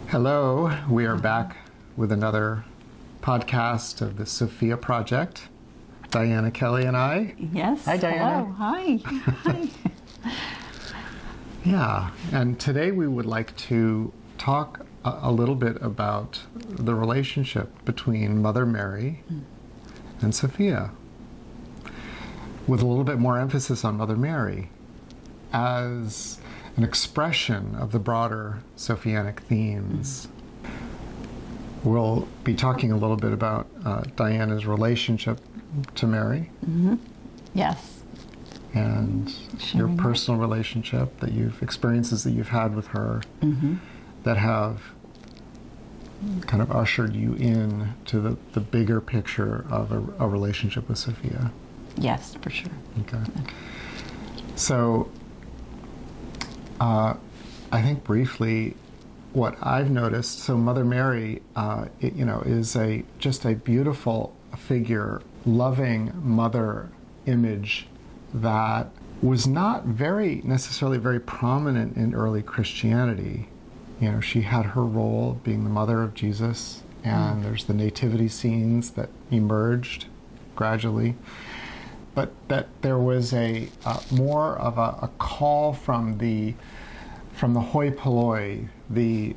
Hello, we are back with another podcast of the Sophia Project. Diana Kelly and I. Yes. Hi, Diana. Hello. Hi. Yeah, and today we would like to talk a little bit about the relationship between Mother Mary and Sophia, with a little bit more emphasis on Mother Mary as an expression of the broader Sophianic themes. We'll be talking a little bit about Diana's relationship to Mary. Yes. And your personal relationship experiences that you've had with her that have kind of ushered you in to the bigger picture of a relationship with Sophia. Yes, for sure. Okay. So, I think briefly, what I've noticed. So, Mother Mary, is just a beautiful figure, loving mother image that was not necessarily very prominent in early Christianity. You know, she had her role being the mother of Jesus, and there's the nativity scenes that emerged gradually. But that there was a more of a call from the hoi polloi, the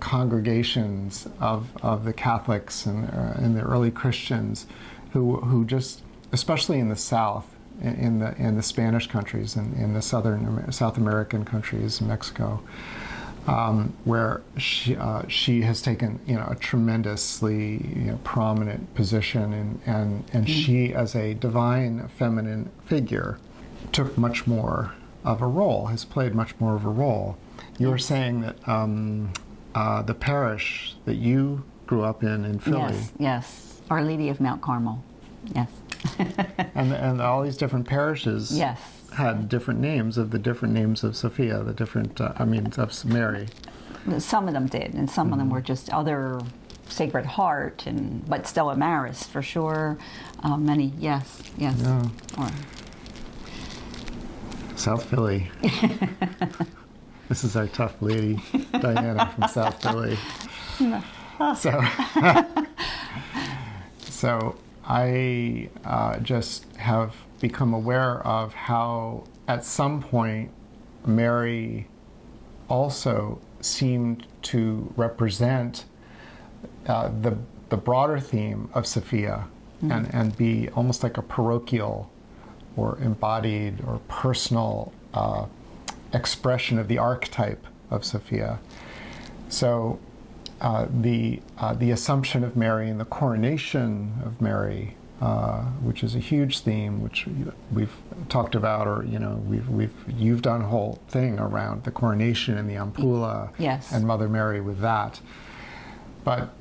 congregations of the Catholics and the early Christians, who just, especially in the South, in the Spanish countries and in the South American countries, Mexico, where she has taken a tremendously prominent position, and she, as a divine feminine figure, took much more of a role, has played much more of a role. You were saying that the parish that you grew up in Philly. Yes. Our Lady of Mount Carmel. Yes. and all these different parishes. Yes. Had different names of Sophia, the different, of Mary. Some of them did, and some of them were just other Sacred Heart, but Stella Maris for sure. Many, yes. Yeah. South Philly. This is our tough lady, Diana from South Philly. So I just have become aware of how at some point Mary also seemed to represent the broader theme of Sophia and be almost like a parochial or embodied or personal expression of the archetype of Sophia. So the Assumption of Mary and the coronation of Mary, which is a huge theme, which we've talked about, or you've done a whole thing around the coronation and the ampulla, yes, and Mother Mary with that. But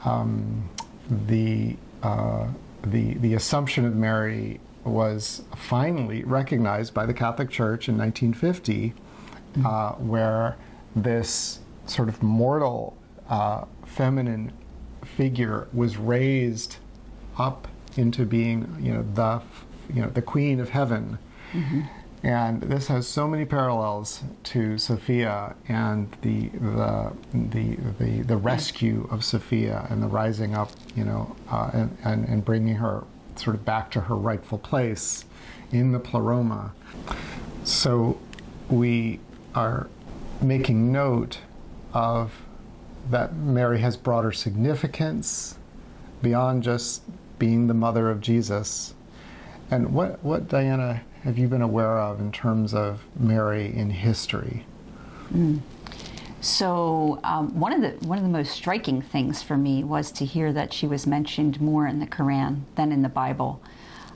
the Assumption of Mary was finally recognized by the Catholic Church in 1950, where this sort of mortal feminine figure was raised up into being, the Queen of Heaven. And this has so many parallels to Sophia and the rescue of Sophia and the rising up, and bringing her sort of back to her rightful place in the pleroma. So we are making note of that Mary has broader significance beyond just being the mother of Jesus. And what Diana, have you been aware of in terms of Mary in history? So one of the most striking things for me was to hear that she was mentioned more in the Quran than in the Bible.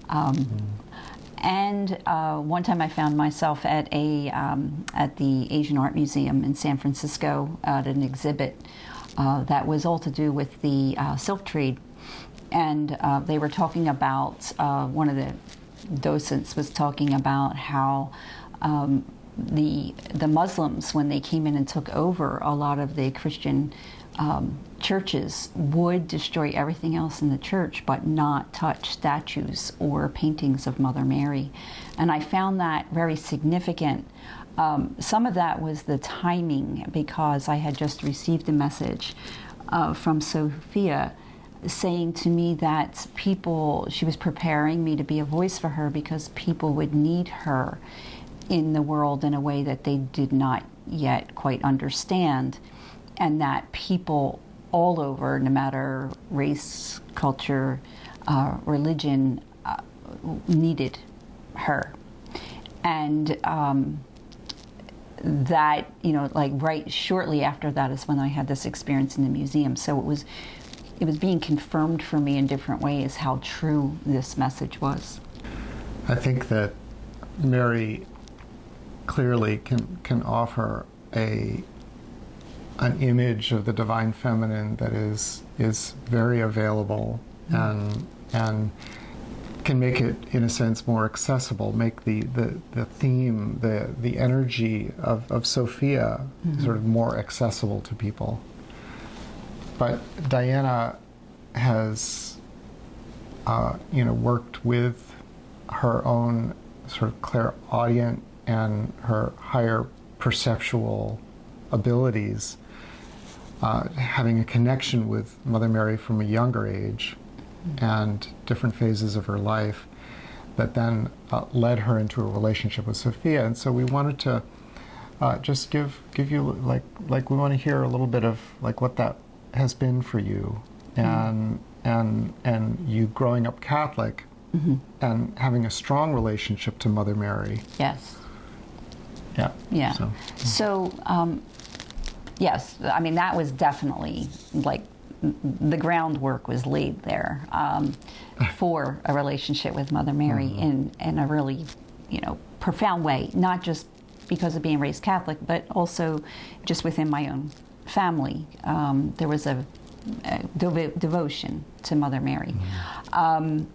And one time I found myself at the Asian Art Museum in San Francisco at an exhibit that was all to do with the silk trade. And they were talking about, one of the docents was talking about how the Muslims, when they came in and took over a lot of the Christian churches, would destroy everything else in the church but not touch statues or paintings of Mother Mary. And I found that very significant Some of that was the timing, because I had just received a message from Sophia saying to me that she was preparing me to be a voice for her because people would need her in the world in a way that they did not yet quite understand, and that people all over, no matter race, culture, religion, needed her. And that, like right shortly after that is when I had this experience in the museum. So it was being confirmed for me in different ways how true this message was. I think that Mary clearly can offer an image of the divine feminine that is very available, and can make it, in a sense, more accessible, make the theme, the energy of Sophia sort of more accessible to people. But Diana has, worked with her own sort of clairaudient and her higher perceptual abilities, having a connection with Mother Mary from a younger age and different phases of her life that then led her into a relationship with Sophia. And so we wanted to just give you like we want to hear a little bit of like what that has been for you, and you growing up Catholic and having a strong relationship to Mother Mary. Yes. Yeah. Yeah. So yes, I mean, that was definitely like the groundwork was laid there for a relationship with Mother Mary in a really, profound way, not just because of being raised Catholic, but also just within my own family. There was a devotion to Mother Mary. But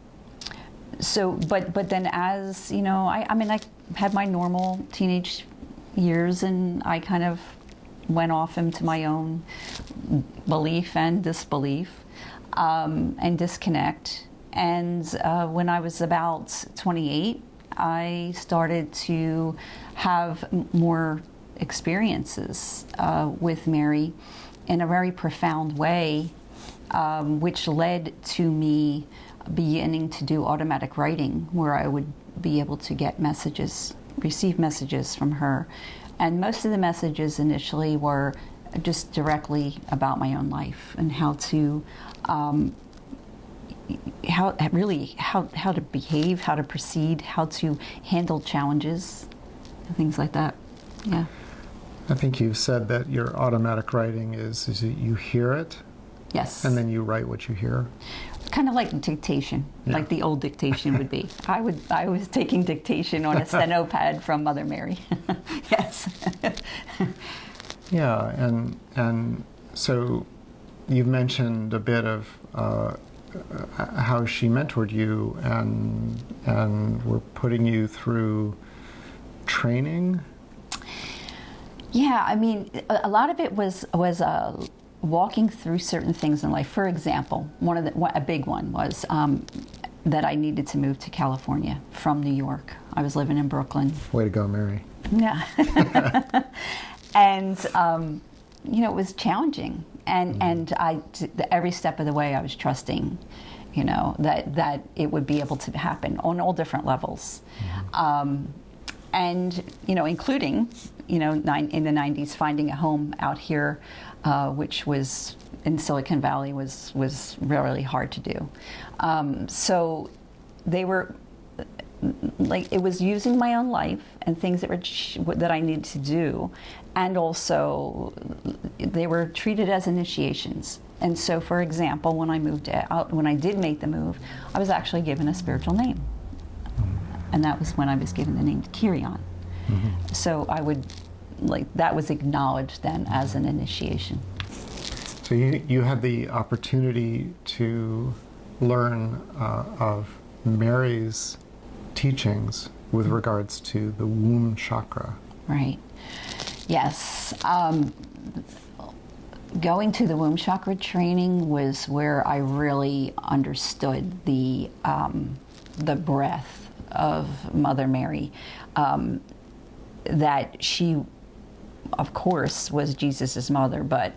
then as, I had my normal teenage years, and I kind of went off into my own belief and disbelief, and disconnect. And when I was about 28, I started to have more experiences with Mary in a very profound way, which led to me beginning to do automatic writing, where I would be able to get messages, receive messages from her. And most of the messages initially were just directly about my own life and how to how to behave, how to proceed, how to handle challenges, and things like that. Yeah. I think you've said that your automatic writing is that you hear it. Yes. And then you write what you hear. Kind of like dictation, like the old dictation would be. I was taking dictation on a steno pad from Mother Mary. Yes. Yeah, and so you've mentioned a bit of how she mentored you and were putting you through training. Yeah, I mean, a lot of it was walking through certain things in life. For example, a big one was that I needed to move to California from New York. I was living in Brooklyn. Way to go, Mary. Yeah. And it was challenging, and every step of the way I was trusting, that it would be able to happen on all different levels, and including in the 90s finding a home out here, which was in Silicon Valley was really hard to do. So they were it was using my own life and things that I needed to do, and also they were treated as initiations. And so, for example, when I did make the move, I was actually given a spiritual name, and that was when I was given the name Kyrion. So I would that was acknowledged then as an initiation. So you had the opportunity to learn of Mary's teachings with regards to the womb chakra. Right. Yes. Going to the womb chakra training was where I really understood the breadth of Mother Mary. that she, of course, was Jesus's mother, but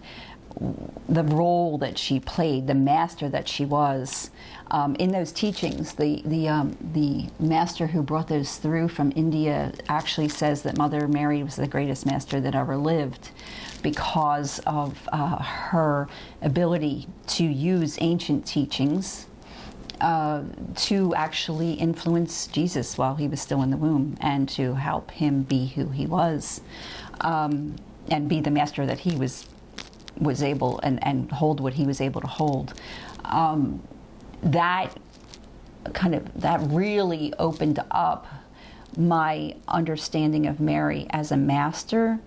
the role that she played, the master that she was, in those teachings, the master who brought those through from India actually says that Mother Mary was the greatest master that ever lived, because of her ability to use ancient teachings to actually influence Jesus while he was still in the womb, and to help him be who he was, and be the master that he was able, and hold what he was able to hold. That really opened up my understanding of Mary as a master,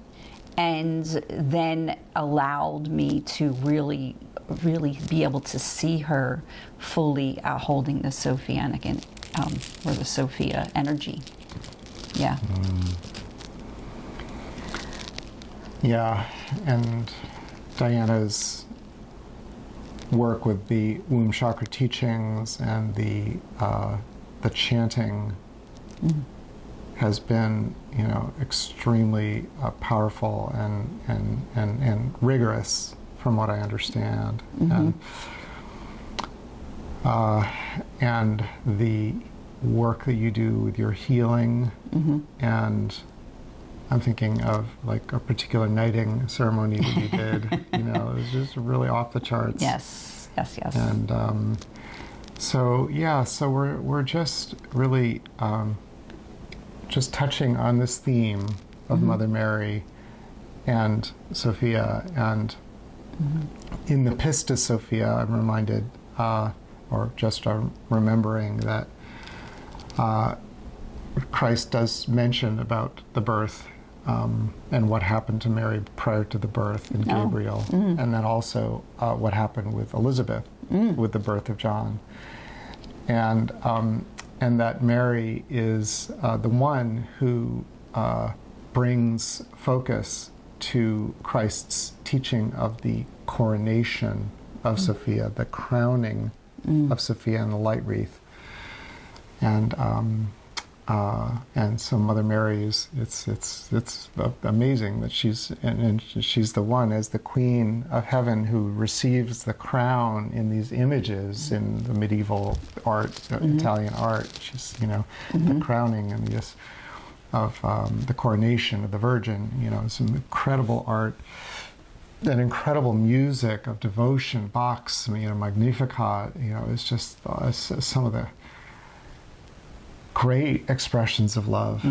and then allowed me to really be able to see her fully holding the Sophianic or the Sophia energy. Yeah. Yeah, and Diana's work with the womb chakra teachings and the chanting has been, extremely powerful and rigorous, from what I understand. And the work that you do with your healing, and I'm thinking of like a particular knighting ceremony that you did. It was just really off the charts. Yes. And so we're just really just touching on this theme of Mother Mary and Sophia. And in the Pistis Sophia, I'm reminded, or just remembering that Christ does mention about the birth and what happened to Mary prior to the birth in Gabriel, and then also what happened with Elizabeth with the birth of John, and that Mary is the one who brings focus to Christ's teaching of the coronation of Sophia, the crowning of Sophia in the light wreath, and so Mother Mary is, it's amazing that she's the one, as the Queen of Heaven, who receives the crown in these images in the medieval art, Italian art. She's, the crowning and this of the coronation of the Virgin, some incredible art, that incredible music of devotion, Bach's, Magnificat, it's just some of the great expressions of love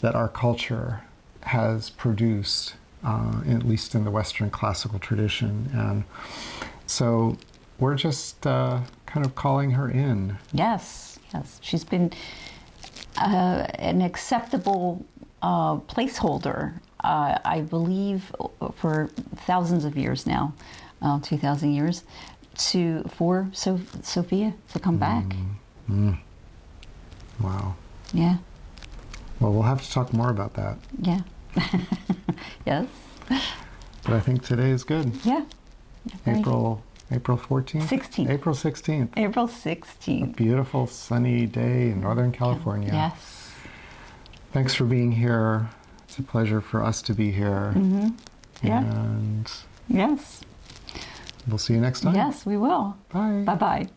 that our culture has produced, at least in the Western classical tradition. And so we're just kind of calling her in. Yes. She's been an acceptable placeholder, I believe, for thousands of years now, 2,000 years, for Sophia to come back. Wow. Yeah. Well, we'll have to talk more about that. Yeah. Yes. But I think today is good. Yeah. April 14th? 16th. April 16th. April A 16th. beautiful sunny day in Northern California. Yes. Thanks for being here. It's a pleasure for us to be here. Yeah. And Yes. we'll see you next time. Yes, we will. Bye. Bye-bye.